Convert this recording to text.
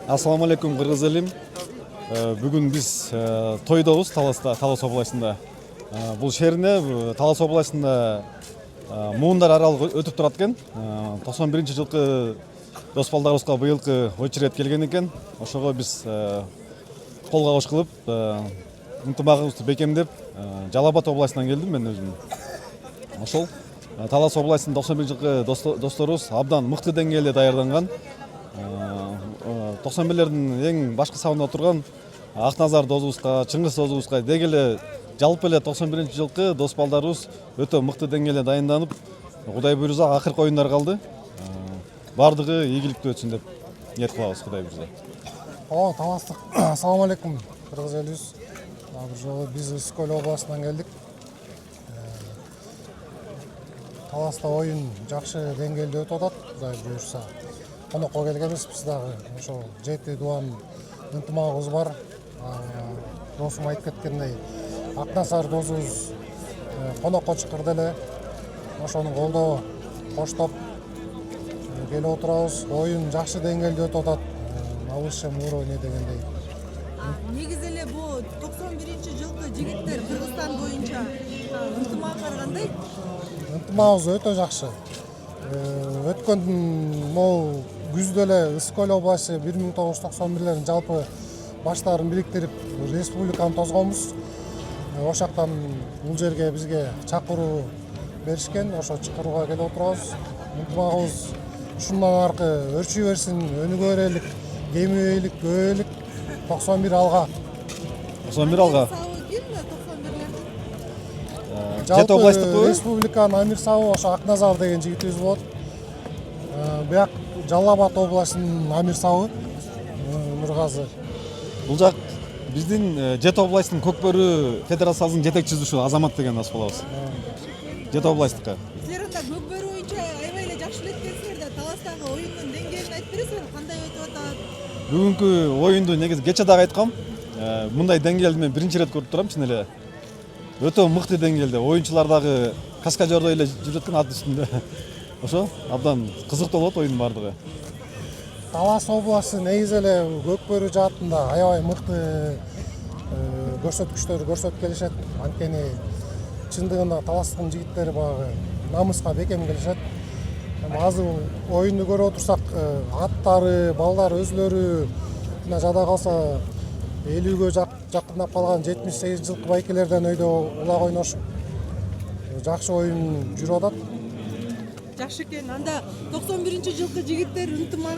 Ассаламу алейкум, кыргыз элим. Бүгүн биз тойдобуз Таласта, Талас областында. Бул шеринде Талас областында муундар аралыгы өтүп турат экен. 91-жылкы дос балдарыбызга быйылкы очеред келген экен. Ошого биз колго кош кылып, ынтымагыбызды бекемдеп, Жалал Абад областынан келдим мен өзүм. Ошол Талас областынын 91-жылкы досторубуз абдан мыкты деңгээлде даярданган. 91-лердин эң башкы сабында отурган Акназар досубузга, Чыңгыз досубузга деги эле жалпы эле 91-жылкы дос балдарыбыз өтө мыкты деңгээлде дайынданып, Кудай буйрса акыркы оюндар калды. Бардыгы ийгиликтүү өтсүн деп ниет кылабыз, Кудай буйрса. Таластык. Ассаламу алейкум, кыргыз элибиз. Бир жолу биз Ысык-Көл областынан келдик. Таласта оюн жакшы деңгээлде өтүп атат, Кудай буйрса. Конокко келгенбиз, биз дагы ошол жети дуан ынтымагыбыз бар. Досум айтып кеткендей, Акназар досубуз конокко чыкырды эле. Ошону колдоо коштоп келип отурабыз. Оюн жакшы деңгээлде өтүп атат. На высшем уровне дегендей. Негизи эле бул 91-жылкы жигиттер Кыргызстан боюнча ынтымагы кандай? Ынтымагыбыз өтө жакшы. Өткөн могу күздө эле Ысык-Көл областы 1991-лердин жалпы баштарын бириктирип республиканы тозгонбуз. Ошоктан бул жерге бизге чакыруу беришкен, ошо чакырууга келип отурабыз. Ынтымагыбыз ушундан аркы өрчүй берсин, өнүгө берелик, кемибейлик, көбөйлүк. 91 алга. 91 алга. Жалпы областтыкы республиканын амир сабы ошо Акназар деген жигитибиз болот. Бияк Жалал Абад областынын амир сабы Нургазы. Бул жак биздин Жет областынын Көкбөрү федерацияларынын жетекчиси ушу Азамат деген дос болобуз. Жет областтыкка. Силер анда Көкбөрү боюнча аябай эле жакшы эле эткенсиңер да, Таластагы оюндун деңгээлин айтып бересиңерби, кандай өтүп атат? Бүгүнкү оюнду негизи кече дагы айткам. Мындай деңгээлди мен биринчи ирет көрүп турам, чын эле. Өтө мыкты деңгээлде, оюнчулар дагы каскадердой эле жүрүп жаткан ат үстүндө. Ошо абдан кызыктуу болот оюндун бардыгы. Талас областы негизи эле Көкбөрү жаатында аябай мыкты көрсөткүчтөрдү көрсөтүп келишет. Анткени чындыгында Таластын жигиттери багы намыска бекем келишет. Азыр оюнду көрүп отурсак, аттары, балдар өзлөрү мына жада калса 50-гө жакындап калган 78-жылкы байкелерден өйдө улак ойношуп жакшы оюн жүрүп атат. Жакшы экен. Анда 91-жылкы жигиттер ынтымагы